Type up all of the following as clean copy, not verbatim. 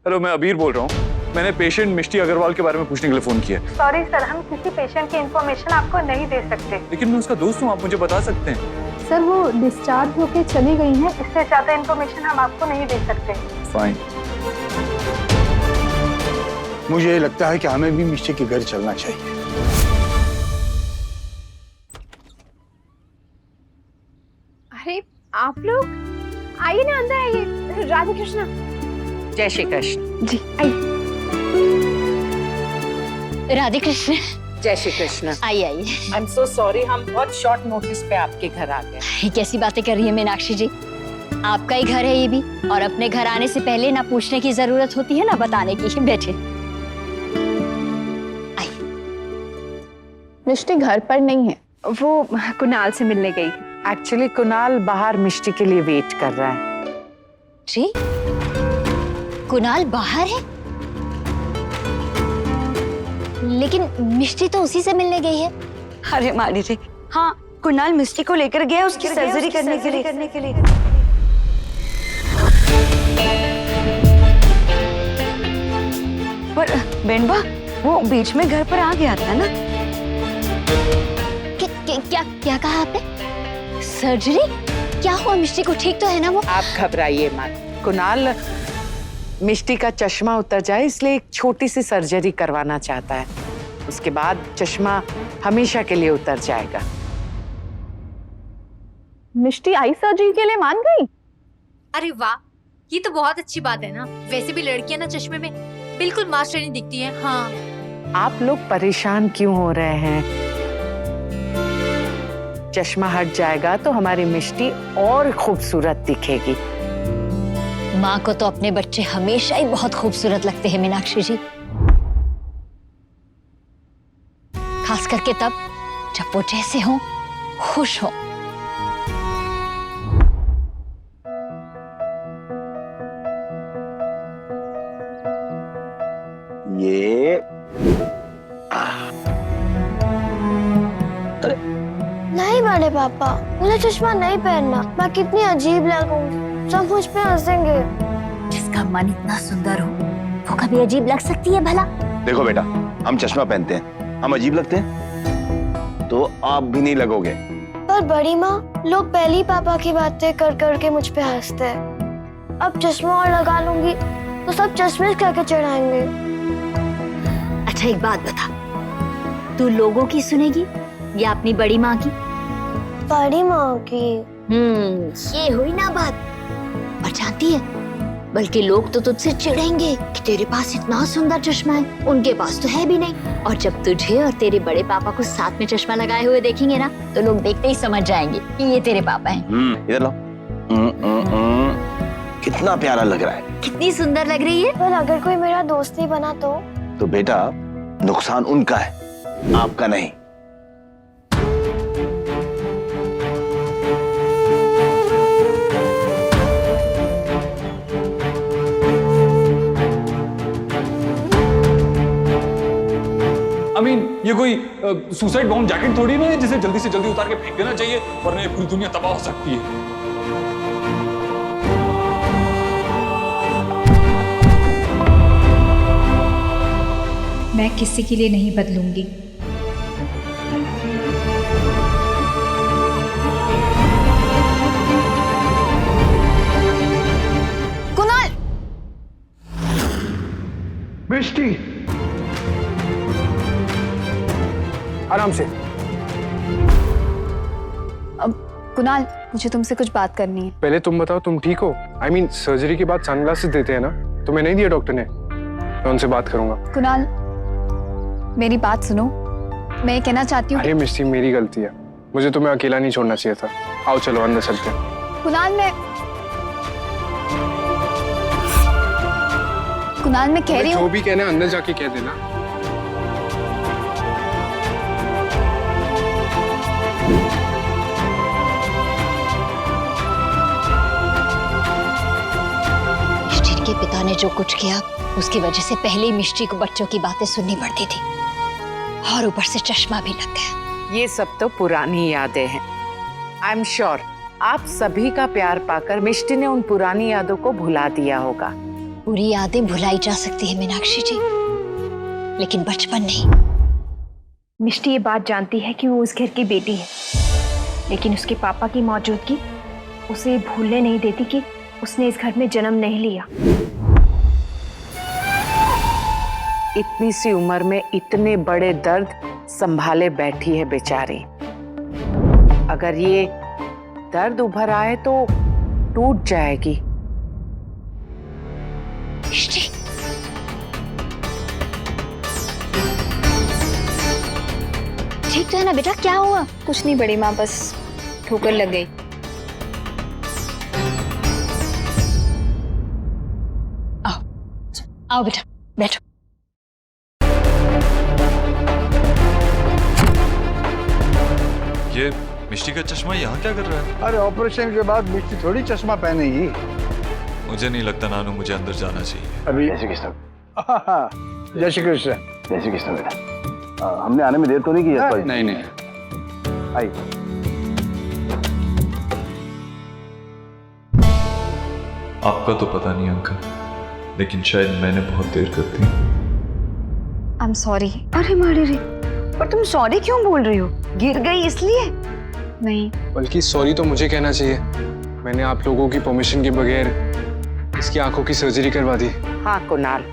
Hello, मैं अबीर बोल रहा हूँ। मैंने पेशेंट मिष्टी अग्रवाल के बारे में पूछने के लिए फोन किया। सॉरी सर, हम किसी पेशेंट की इंफॉर्मेशन आपको नहीं दे सकते। लेकिन मैं उसका दोस्त हूँ, आप मुझे बता सकते हैं। सर वो डिस्चार्ज होके चली गई हैं, इससे ज्यादा इंफॉर्मेशन हम आपको नहीं दे सकते। फाइन। मुझे लगता है कि हमें भी मिष्टी के घर चलना चाहिए। अरे आप लोग आइए ना, अंदर आइए। राधे कृष्णा। जय श्री कृष्ण। जी आइए। राधे कृष्ण। जय श्री कृष्ण। आइए आइए। आई एम सो सॉरी, हम बहुत शॉर्ट नोटिस पे आपके घर आ गए। ये कैसी बातें कर रही है मीनाक्षी जी? आपका ही घर है ये भी, और अपने घर आने से पहले ना पूछने की जरूरत होती है ना बताने की। बैठे। आइए। मिष्टी घर पर नहीं है, वो कुणाल से मिलने गई। एक्चुअली कुणाल बाहर मिष्टी के लिए वेट कर रहा है। जी, कुणाल बाहर है? लेकिन मिष्टी तो उसी से मिलने गई है। अरे मारी रे, हाँ कुणाल मिष्टी को लेकर गया उसकी सर्जरी करने के लिए। पर बेनबा वो बीच में घर पर आ गया था ना। क्या क्या कहा आपने? सर्जरी? क्या हुआ मिष्टी को? ठीक तो है ना वो? आप घबराइए मत। कुणाल मिष्टी का चश्मा उतर जाए इसलिए एक छोटी सी सर्जरी करवाना चाहता है। उसके बाद चश्मा हमेशा के लिए उतर जाएगा। मिष्टी आई सर्जरी के लिए मान गई? अरे वाह, ये तो बहुत अच्छी बात है ना। वैसे भी लड़कियां ना चश्मे में बिल्कुल मास्टरनी दिखती हैं। हाँ। आप लोग परेशान क्यों हो रहे हैं? चश्मा हट जाएगा तो हमारी मिष्टी और खूबसूरत दिखेगी। माँ को तो अपने बच्चे हमेशा ही बहुत खूबसूरत लगते हैं मीनाक्षी जी, खास करके तब जब वो जैसे हो खुश हो। ये नहीं बड़े पापा, मुझे चश्मा नहीं पहनना। मैं कितनी अजीब लगूं, सब मुझ पे हंसेंगे। जिसका मन इतना सुंदर हो वो कभी अजीब लग सकती है भला? देखो बेटा, हम चश्मा पहनते हैं, हम अजीब लगते हैं? तो आप भी नहीं लगोगे। पर बड़ी माँ, लोग पहले ही पापा की बातें कर करके मुझ पे हंसते हैं। अब चश्मा और लगा लूंगी तो सब चश्मे करके चढ़ाएंगे। अच्छा एक बात बता, तू लोगों की सुनेगी या अपनी बड़ी माँ की? बड़ी माँ की। ये हुई ना बात। और जानती है, बल्कि लोग तो तुझसे चिढ़ेंगे कि तेरे पास इतना सुंदर चश्मा है, उनके पास तो है भी नहीं। और जब तुझे और तेरे बड़े पापा को साथ में चश्मा लगाए हुए देखेंगे ना, तो लोग देखते ही समझ जाएंगे कि ये तेरे पापा हैं। इधर लो। कितना प्यारा लग रहा है। कितनी सुंदर लग रही है। पर अगर कोई मेरा दोस्त नहीं बना तो बेटा, नुकसान उनका है, आपका नहीं। ये कोई सुसाइड बॉम्ब जैकेट थोड़ी ना है जिसे जल्दी से जल्दी उतार के फेंक देना चाहिए, वरना ये पूरी दुनिया तबाह हो सकती है। मैं किसी के लिए नहीं बदलूंगी। कुणाल! मिष्टी, आराम से। अब कुणाल, मुझे तुमसे कुछ बात करनी है। पहले तुम बताओ, तुम ठीक हो? I mean, सर्जरी के बाद सनग्लासेस देते हैं ना, तुम्हें नहीं दिया डॉक्टर ने? मैं उनसे बात करूंगा। कुणाल, मेरी बात सुनो। मैं ये कहना चाहती हूँ। अरे मिष्टी, मेरी गलती है, मुझे तुम्हें अकेला नहीं छोड़ना चाहिए था। आओ चलो अंदर चलते हैं। कुणाल, मैं कह रही हूँ। जो भी कहना है अंदर जाके कह देना। के पिता ने जो कुछ किया उसकी वजह से पहले ही मिष्टी को बच्चों की बातें सुननी पड़ती थी, और ऊपर से चश्मा भी लग गया। ये सब तो पुरानी यादें हैं। आई एम श्योर आप सभी का प्यार पाकर मिष्टी ने उन पुरानी यादों को भुला दिया होगा। बुरी यादें भुलाई जा सकती है मीनाक्षी जी, लेकिन बचपन नहीं। मिष्टी ये बात जानती है कि वो उस घर की बेटी है, लेकिन उसके पापा की मौजूदगी उसे भूलने नहीं देती कि उसने इस घर में जन्म नहीं लिया। इतनी सी उम्र में इतने बड़े दर्द संभाले बैठी है बेचारी। अगर ये दर्द उभर आए तो टूट जाएगी। मिष्टी, ठीक तो है ना बेटा? क्या हुआ? कुछ नहीं बड़ी माँ, बस ठोकर लग गई। आओ बेटा, बैठो। ये मिष्टी का चश्मा यहाँ क्या कर रहा है? अरे ऑपरेशन के बाद मिष्टी थोड़ी चश्मा पहनेगी। मुझे नहीं लगता नानू, मुझे अंदर जाना चाहिए। अभी जय श्री कृष्ण। जय श्री कृष्ण। जय श्री कृष्ण बेटा। हमने आने में देर तो नहीं की यशपाल जी? नहीं नहीं, आई। आपका तो पता नहीं अंकल, लेकिन शायद मैंने बहुत देर कर दी। I am sorry. अरे मारे रे, पर तुम सॉरी क्यों बोल रही हो? गिर गई इसलिए? नहीं, बल्कि सॉरी तो मुझे कहना चाहिए। मैंने आप लोगों की परमिशन के बगैर इसकी आंखों की सर्जरी करवा दी। हाँ कुणाल,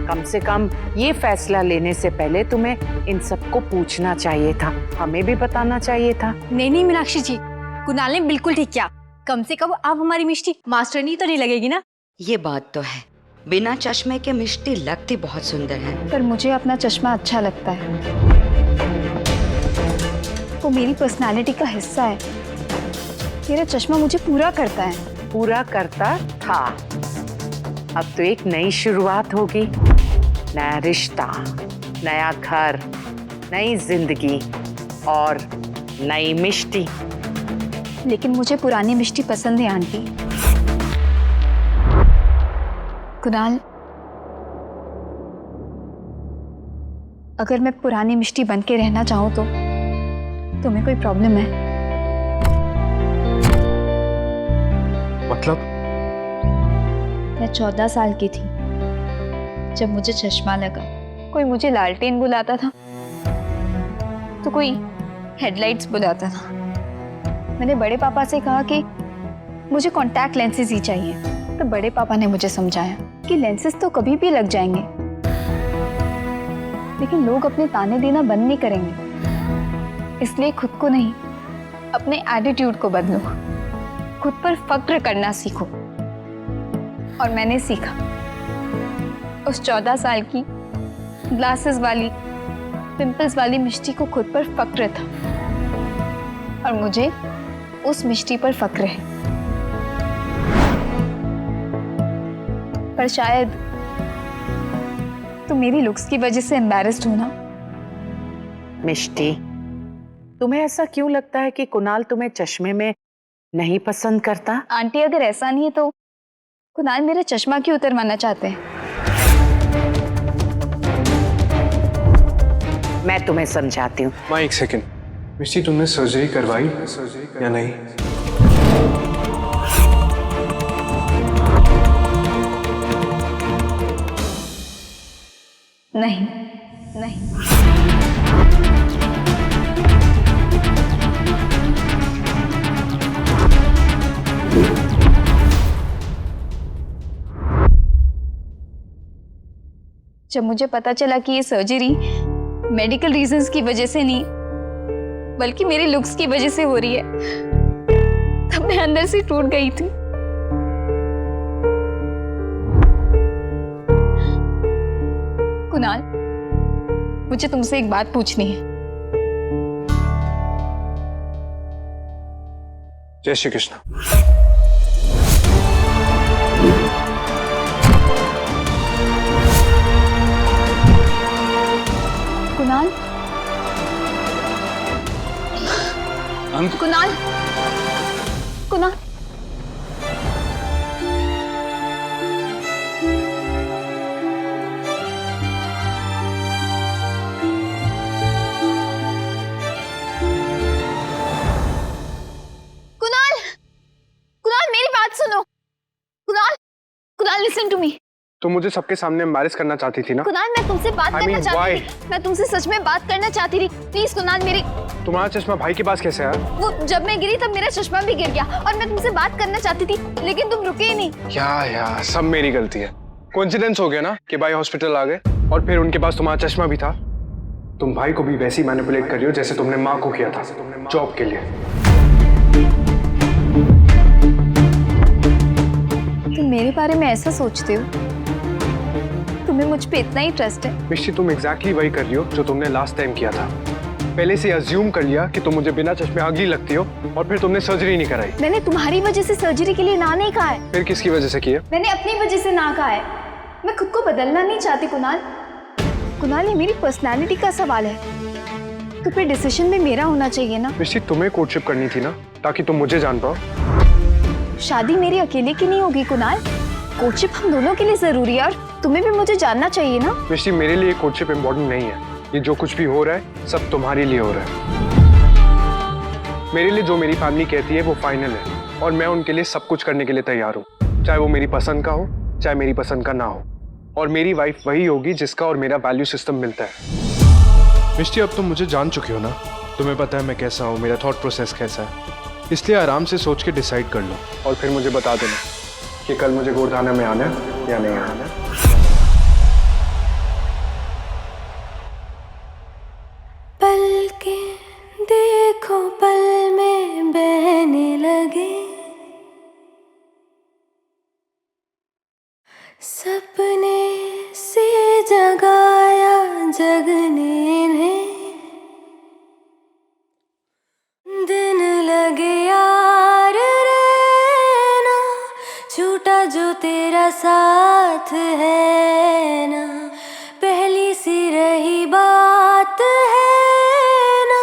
कम से कम ये फैसला लेने से पहले तुम्हें इन सबको पूछना चाहिए था, हमें भी बताना चाहिए था। नहीं नहीं मीनाक्षी जी, कुणाल ने बिल्कुल ठीक किया। कम से कम अब हमारी मिष्टी मास्टरनी तो नहीं लगेगी ना। ये बात तो है, बिना चश्मे के मिष्टी लगती बहुत सुंदर है। पर मुझे अपना चश्मा अच्छा लगता है। वो मेरी पर्सनालिटी का हिस्सा है। मेरा चश्मा मुझे पूरा करता है। पूरा करता था। अब तो एक नई शुरुआत होगी, नया रिश्ता, नया घर, नई जिंदगी और नई मिष्टी। लेकिन मुझे पुरानी मिष्टी पसंद है आंटी। कुणाल, अगर मैं पुरानी मिष्टी बन के रहना चाहूँ तो तुम्हें कोई प्रॉब्लम है? मतलब? मैं 14 साल की थी जब मुझे चश्मा लगा। कोई मुझे लालटेन बुलाता था तो कोई हेडलाइट्स बुलाता था। मैंने बड़े पापा से कहा कि मुझे कॉन्टैक्ट लेंसेज ही चाहिए, तो बड़े पापा ने मुझे समझाया कि लेंसेज तो कभी भी लग जाएंगे, लेकिन लोग अपने ताने देना बंद नहीं करेंगे। इसलिए खुद को नहीं, अपने एटीट्यूड को बदलो, खुद पर फक्र करना सीखो। और मैंने सीखा। उस 14 साल की ग्लासेस वाली, पिंपल्स वाली मिष्टी को खुद पर फक्र था, और मुझे उस मिष्टी पर फक्र है। पर शायद तुम मेरी लुक्स की वजह से एम्बैरेस्ड हो ना। मिष्टी, तुम्हें ऐसा क्यों लगता है कि कुणाल तुम्हें चश्मे में नहीं पसंद करता? आंटी, अगर ऐसा नहीं है तो कुणाल मेरा चश्मा क्यों उतरवाना चाहते हैं? मैं तुम्हें समझाती हूँ। माँ एक सेकंड, मिष्टी तुमने सर्जरी करवाई या नहीं? नहीं नहीं। जब मुझे पता चला कि ये सर्जरी मेडिकल रीजंस की वजह से नहीं बल्कि मेरे लुक्स की वजह से हो रही है, तब मैं अंदर से टूट गई थी। कुणाल, मुझे तुमसे एक बात पूछनी है। जय श्री कृष्ण। कुणाल, कुणाल, कुणाल, कुणाल, कुणाल मेरी बात सुनो। Kunal, Kunal listen to me. तुम मुझे सबके सामने एम्बैरेस करना चाहती थी ना? कुणाल, मैं तुमसे बात I करना mean, चाहती why? थी। मैं तुमसे सच में बात करना चाहती थी। प्लीज कुणाल, मेरी तुम्हारा चश्मा भाई के पास कैसे आया? वो जब मैं गिरी तब मेरा चश्मा भी गिर गया और मैं तुमसे बात करना चाहती थी, लेकिन तुम रुके ही नहीं। या सब मेरी गलती है। कोइंसिडेंस हो गया ना कि भाई हॉस्पिटल आ गए और फिर उनके पास तुम्हारा चश्मा भी था। तुम भाई को भी वैसे ही मैनिपुलेट कर रही हो जैसे तुमने माँ को किया था जॉब के लिए। तुम मेरे बारे में ऐसा सोचते हो? तुम्हें मुझ पे इतना ही ट्रस्ट है? मिष्टी, तुम एग्जैक्टली वही कर रही हो जो तुमने लास्ट टाइम किया था। पहले से अज्यूम कर लिया कि तुम मुझे बिना चश्मे अगली लगती हो और फिर तुमने सर्जरी नहीं कराई। मैंने तुम्हारी वजह से सर्जरी के लिए ना नहीं कहा है। फिर किसकी वजह से की है? मैंने अपनी वजह से ना कहा है। मैं खुद को बदलना नहीं चाहती कुणाल। कुणाल, ये मेरी पर्सनालिटी का सवाल है, तो फिर डिसीजन भी मेरा होना चाहिए ना। मिष्टी, तुम्हें कोर्टशिप करनी थी ना ताकि तुम मुझे जान पाओ। शादी मेरी अकेले की नहीं होगी कुणाल, कोर्टशिप हम दोनों के लिए जरूरी है और तुम्हें भी मुझे जानना चाहिए ना। मिष्टी, मेरे लिए कोर्टशिप इम्पोर्टेंट नहीं है। ये जो कुछ भी हो रहा है सब तुम्हारे लिए हो रहा है। मेरे लिए जो मेरी फैमिली कहती है वो फाइनल है और मैं उनके लिए सब कुछ करने के लिए तैयार हूँ, चाहे वो मेरी पसंद का हो चाहे मेरी पसंद का ना हो। और मेरी वाइफ वही होगी जिसका और मेरा वैल्यू सिस्टम मिलता है। मिष्टी, अब तुम मुझे जान चुकी हो ना, तुम्हें पता है मैं कैसा हूँ, मेरा थॉट प्रोसेस कैसा है, इसलिए आराम से सोच के डिसाइड कर लो और फिर मुझे बता देना कि कल मुझे गोरधाना में आना है या नहीं आना है। पल के देखो पल में बहने लगे, सपने से जगाया जगने ने, दिन लगे यार रहना, छूटा जो तेरा साथ है ना, पहली सी रही बात है ना,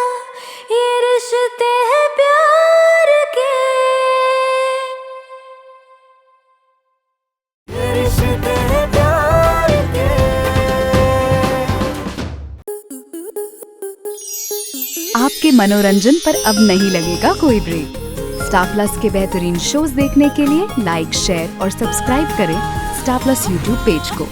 ये रिश्ते हैं प्यार के, ये रिश्ते हैं प्यार के। आपके मनोरंजन पर अब नहीं लगेगा कोई ब्रेक। स्टार प्लस के बेहतरीन शोज देखने के लिए लाइक, शेयर और सब्सक्राइब करें स्टार प्लस यूट्यूब पेज को।